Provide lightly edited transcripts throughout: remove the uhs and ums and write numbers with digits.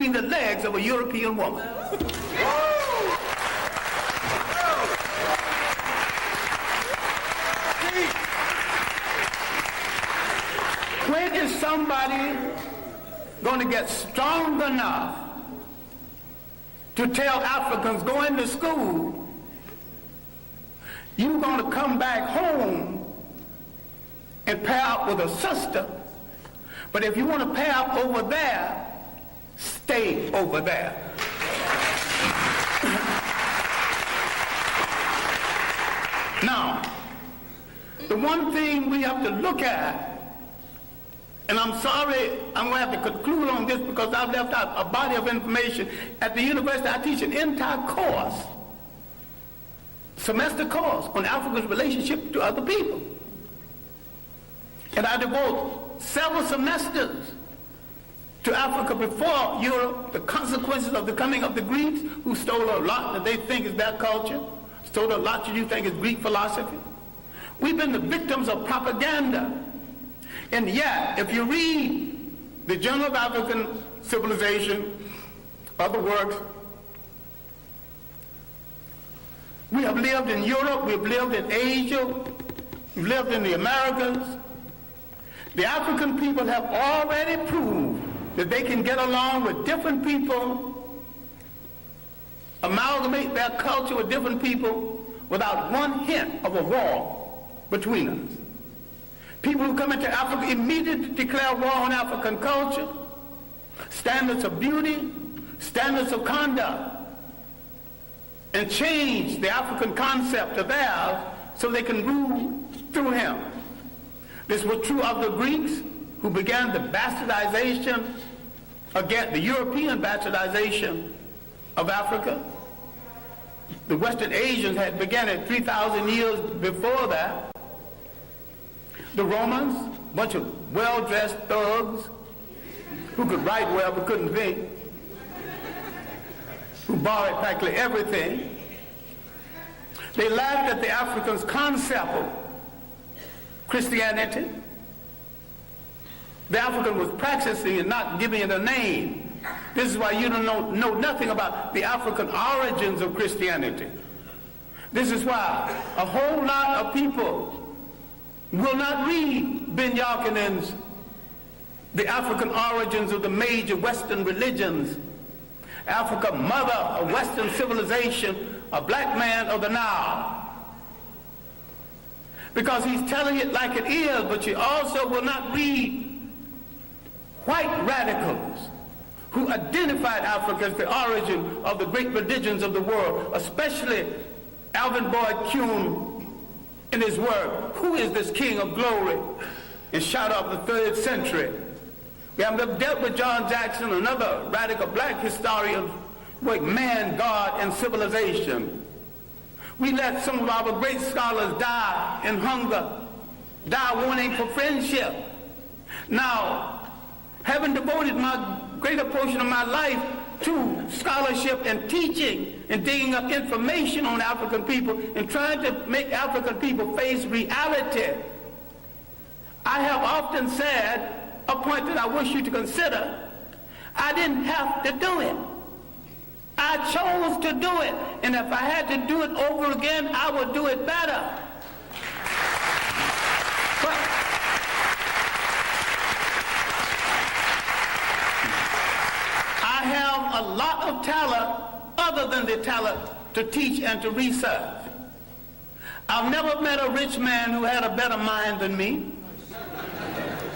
between the legs of a European woman. When is somebody going to get strong enough to tell Africans going to school, you're going to come back home and pair up with a sister, but if you want to pair up over there, stay over there. Now, the one thing we have to look at, and I'm sorry, I'm going to have to conclude on this because I've left out a body of information. At the university, I teach an entire course, semester course, on Africa's relationship to other people. And I devote several semesters to Africa before Europe, the consequences of the coming of the Greeks, who stole a lot that they think is their culture, stole a lot that you think is Greek philosophy. We've been the victims of propaganda. And yet, if you read the Journal of African Civilization, other works, we have lived in Europe, we've lived in Asia, we've lived in the Americas. The African people have already proved that they can get along with different people, amalgamate their culture with different people without one hint of a war between us. People who come into Africa immediately declare war on African culture, standards of beauty, standards of conduct, and change the African concept of theirs so they can rule through him. This was true of the Greeks, who began the bastardization, again, the European bastardization of Africa. The Western Asians had begun it 3,000 years before that. The Romans, a bunch of well-dressed thugs who could write well but couldn't think, who borrowed practically everything. They laughed at the Africans' concept of Christianity. The African was practicing and not giving it a name. This is why you don't know nothing about the African origins of Christianity. This is why a whole lot of people will not read Ben Yakinen's The African Origins of the Major Western Religions, Africa, Mother of Western Civilization, a Black Man of the Nile. Because he's telling it like it is, but you also will not read white radicals who identified Africa as the origin of the great religions of the world, especially Alvin Boyd Kuhn in his work, Who is This King of Glory? In Shadow of the 3rd Century. We have dealt with John Jackson, another radical black historian, with Man, God, and Civilization. We let some of our great scholars die in hunger, die wanting for friendship. Now, having devoted my greater portion of my life to scholarship and teaching and digging up information on African people and trying to make African people face reality, I have often said, a point that I wish you to consider, I didn't have to do it. I chose to do it, and if I had to do it over again, I would do it better. But I have a lot of talent other than the talent to teach and to research. I've never met a rich man who had a better mind than me.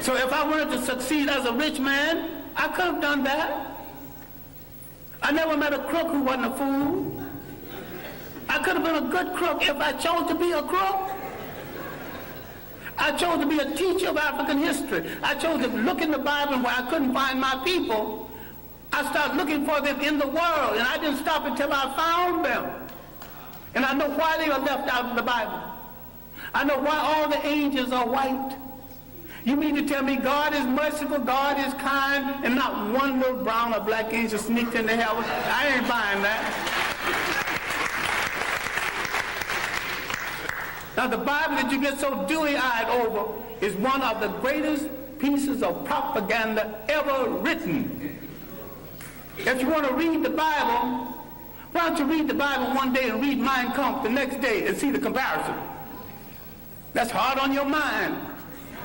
So if I wanted to succeed as a rich man, I could have done that. I never met a crook who wasn't a fool. I could have been a good crook if I chose to be a crook. I chose to be a teacher of African history. I chose to look in the Bible where I couldn't find my people. I started looking for them in the world, and I didn't stop until I found them. And I know why they are left out of the Bible. I know why all the angels are white. You mean to tell me God is merciful, God is kind, and not one little brown or black angel sneaked into heaven? I ain't buying that. Now the Bible that you get so dewy-eyed over is one of the greatest pieces of propaganda ever written. If you want to read the Bible, why don't you read the Bible one day and read Mein Kampf the next day and see the comparison? That's hard on your mind.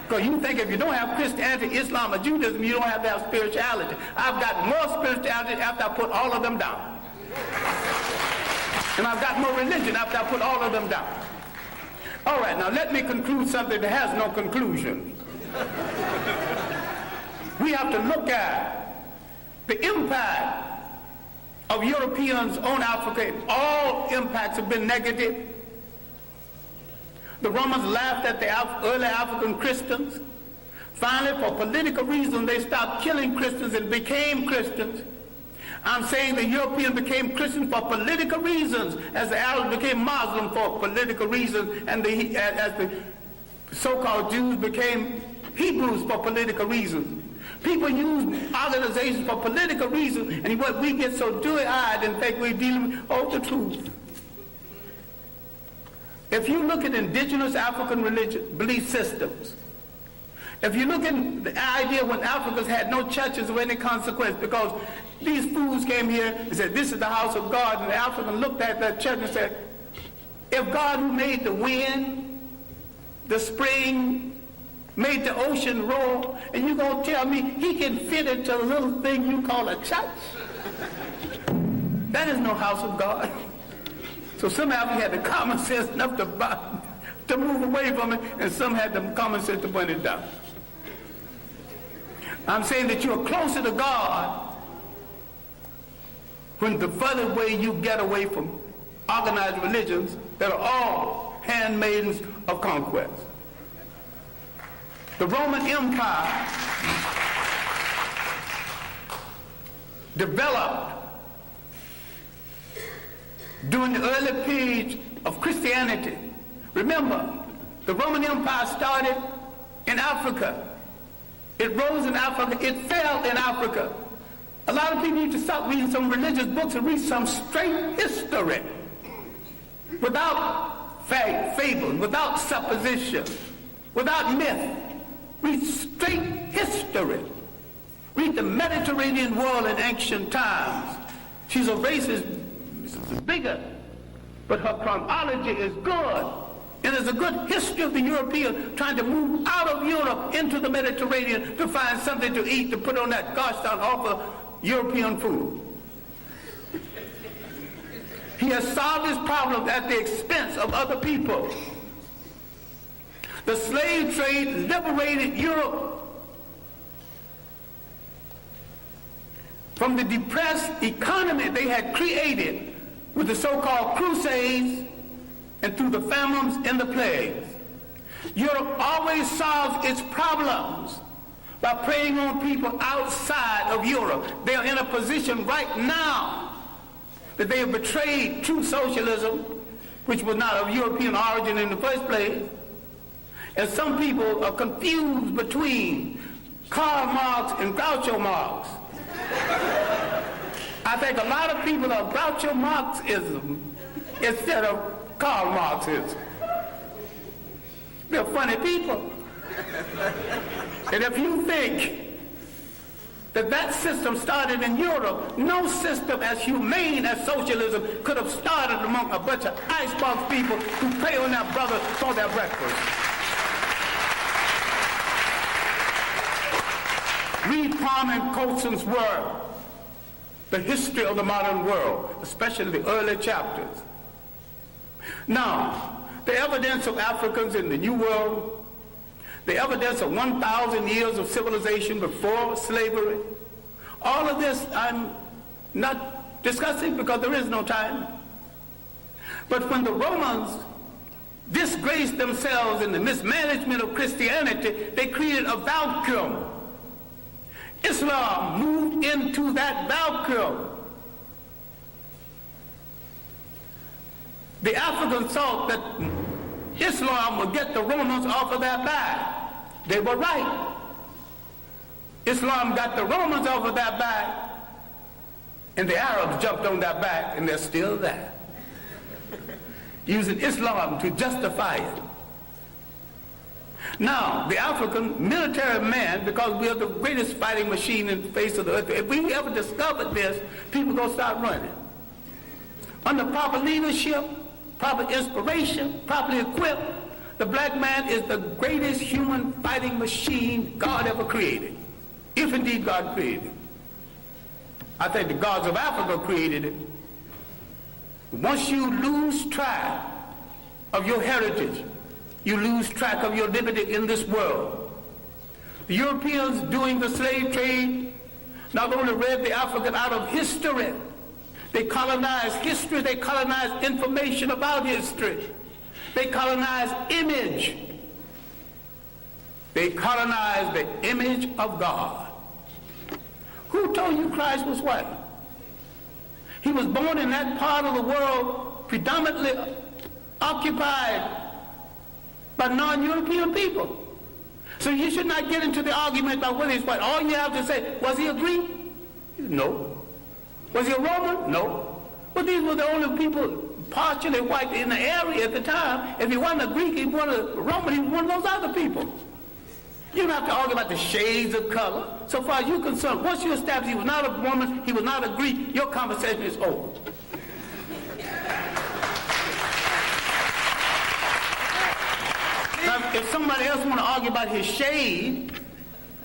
Because you think if you don't have Christianity, Islam, or Judaism, you don't have to have spirituality. I've got more spirituality after I put all of them down. And I've got more religion after I put all of them down. All right, now let me conclude something that has no conclusion. We have to look at the impact of Europeans on Africa. All impacts have been negative. The Romans laughed at the early African Christians. Finally, for political reasons, they stopped killing Christians and became Christians. I'm saying the Europeans became Christians for political reasons, as the Arabs became Muslim for political reasons, and as the so-called Jews became Hebrews for political reasons. People use organizations for political reasons, and what we get so dewy-eyed and think we're dealing with the truth. If you look at indigenous African belief systems, if you look at the idea when Africans had no churches of any consequence because these fools came here and said, this is the house of God, and the African looked at that church and said, if God who made the wind, the spring, made the ocean roar, and you're going to tell me he can fit into a little thing you call a church? That is no house of God. So some Africans had the common sense enough to move away from it, and some had the common sense to burn it down. I'm saying that you're closer to God when the further way you get away from organized religions that are all handmaidens of conquest. The Roman Empire developed during the early period of Christianity. Remember, the Roman Empire started in Africa. It rose in Africa. It fell in Africa. A lot of people need to stop reading some religious books and read some straight history without fable, without supposition, without myth. Read straight history. Read the Mediterranean world in ancient times. She's a racist bigger, but her chronology is good. And there's a good history of the European trying to move out of Europe into the Mediterranean to find something to eat, to put on that gosh darn awful European food. He has solved his problem at the expense of other people. The slave trade liberated Europe from the depressed economy they had created with the so-called Crusades and through the famines and the plagues. Europe always solves its problems by preying on people outside of Europe. They are in a position right now that they have betrayed true socialism, which was not of European origin in the first place. And some people are confused between Karl Marx and Groucho Marx. I think a lot of people are Groucho Marxism instead of Karl Marxism. They're funny people. And if you think that that system started in Europe, no system as humane as socialism could have started among a bunch of icebox people who prey on their brothers for their breakfast. Read Kwame Colson's work, The History of the Modern World, especially the early chapters. Now, the evidence of Africans in the New World, the evidence of 1,000 years of civilization before slavery, all of this I'm not discussing because there is no time. But when the Romans disgraced themselves in the mismanagement of Christianity, they created a vacuum. Islam moved into that vacuum. The Africans thought that Islam would get the Romans off of their back. They were right. Islam got the Romans off of their back, and the Arabs jumped on their back, and they're still there, using Islam to justify it. Now, the African military man, because we are the greatest fighting machine in the face of the earth, if we ever discovered this, people are going to start running. Under proper leadership, proper inspiration, properly equipped, the black man is the greatest human fighting machine God ever created, if indeed God created it. I think the gods of Africa created it. Once you lose track of your heritage, you lose track of your liberty in this world. The Europeans doing the slave trade not only read the African out of history, they colonized history, they colonized information about history. They colonized image. They colonized the image of God. Who told you Christ was white? He was born in that part of the world predominantly occupied by non-European people. So you should not get into the argument about whether he's white. All you have to say, was he a Greek? No. Was he a Roman? No. But these were the only people partially white in the area at the time. If he wasn't a Greek, he wasn't a Roman, he was one of those other people. You don't have to argue about the shades of color. So far as you're concerned, once you establish he was not a Roman, he was not a Greek, your conversation is over. Now, if somebody else want to argue about his shade,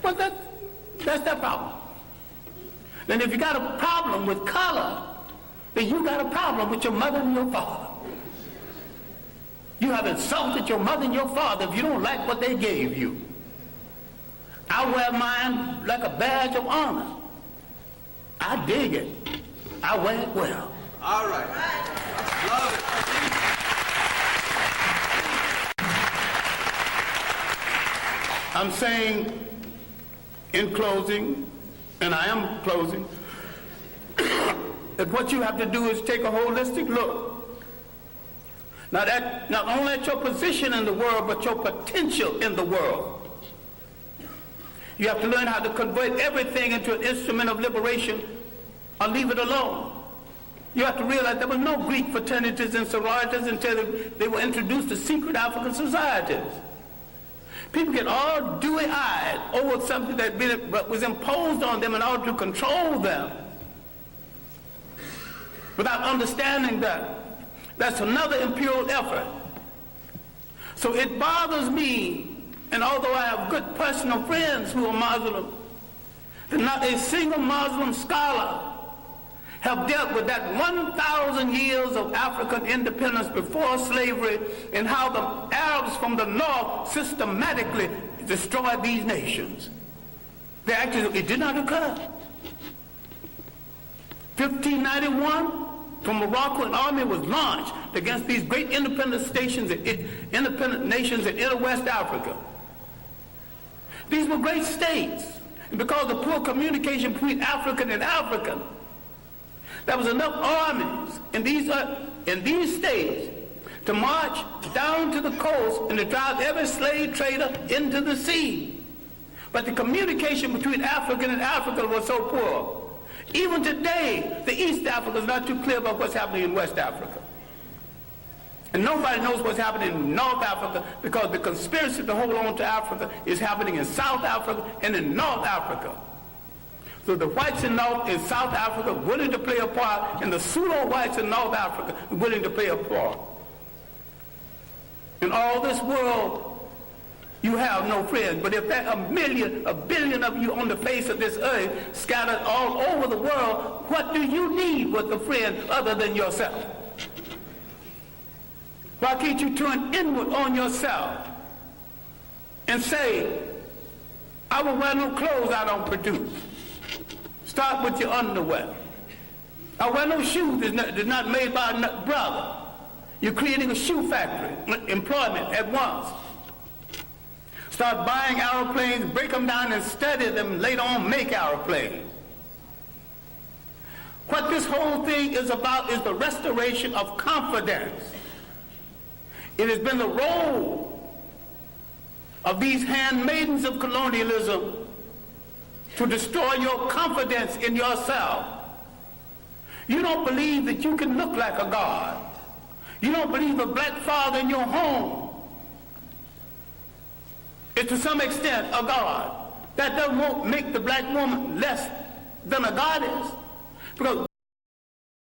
well, that's their problem. Then if you got a problem with color, then you got a problem with your mother and your father. You have insulted your mother and your father if you don't like what they gave you. I wear mine like a badge of honor. I dig it. I wear it well. All right. Love it. I'm saying in closing, and I am closing, that what you have to do is take a holistic look. Not only at your position in the world, but your potential in the world. You have to learn how to convert everything into an instrument of liberation or leave it alone. You have to realize there were no Greek fraternities and sororities until they were introduced to secret African societies. People get all dewy-eyed over something that was imposed on them in order to control them without understanding that. That's another imperial effort. So it bothers me, and although I have good personal friends who are Muslim, that not a single Muslim scholar have dealt with that 1,000 years of African independence before slavery and how the Arabs from the north systematically destroyed these nations. It did not occur. 1591, from Morocco, an army was launched against these great independent nations in inner West Africa. These were great states. And because of poor communication between African and African, there was enough armies in these states to march down to the coast and to drive every slave trader into the sea. But the communication between African and African was so poor. Even today, the East Africa is not too clear about what's happening in West Africa. And nobody knows what's happening in North Africa because the conspiracy to hold on to Africa is happening in South Africa and in North Africa. So the whites in South Africa willing to play a part, and the pseudo-whites in North Africa willing to play a part. In all this world, you have no friends. But if there are a billion of you on the face of this earth scattered all over the world, what do you need with a friend other than yourself? Why can't you turn inward on yourself and say, I will wear no clothes I don't produce. Start with your underwear. I wear no shoes that's not made by a brother. You're creating a shoe factory, employment at once. Start buying airplanes, break them down and study them, and later on make airplanes. What this whole thing is about is the restoration of confidence. It has been the role of these handmaidens of colonialism to destroy your confidence in yourself. You don't believe that you can look like a god. You don't believe a black father in your home is to some extent a god. That doesn't make the black woman less than a goddess. Because